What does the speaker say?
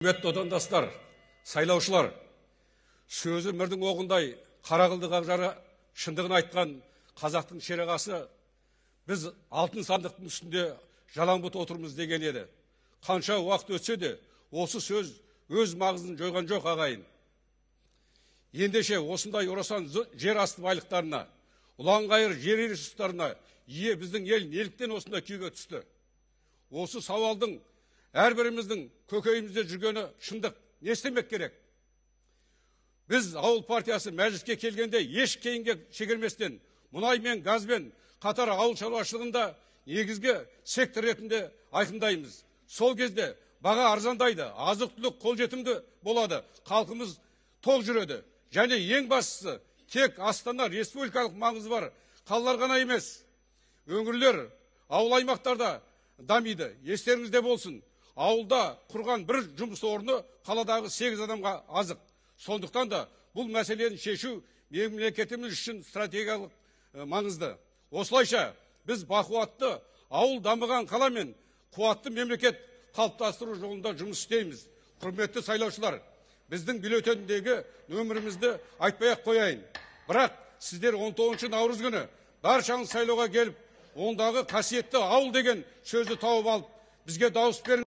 Құрметті отандастар, сайлаушылар, сөзі мірдің оғындай қара қылды қағжары шындығын айтқан қазақтың шерағасы біз алтын сандықтың үстінде жалаңбұт отырмыз деген еді. Қанша уақыт өтсе де, осы сөз өз мағызын жойған жоқ ағайын. Ендеше осындай орасан жер асты байлықтарына, ұланғайыр жер ресурстарына ие біздің ел неліктен осындай күйге түсті? Осы сауалдың әрбіріміздің көкейімізде жүргені шындық. Не істемек керек? Біз ауыл партиясы мәжіліске келгенде еш кейінге шегерместен мұнай мен газбен қатар ауыл шаруашылығында негізгі сектор ретінде айқындаймыз. Сол кезде баға арзандайды, азық-түлік қолжетімді болады, халқымыз тоқ жүреді. Және ең бастысы, тек Астана республикалық маңызы бар қалалар ғана емес, өңірлер, ауыл аймақтарда дамиды. Естеріңізде болсын, ауылда құрған бір жұмыс орны қаладағы 8 адамға азық. Сондықтан да бұл мәселені шешу мемлекетіміз үшін стратегиялық маңызды. Осылайша біз бақуатты ауыл дамыған қала мен қуатты мемлекет қалыптастыру жолында жұмыс істейміз. Құрметті сайлаушылар, біздің бюллетендегі нөмірімізді айтпай-ақ қояйын. Бірақ сіздер 19 наурыз күні баршаңыз сайлауға келіп, ондағы қасиетті ауыл деген сөзді тауып алып, бізге дауыс беріңіздер.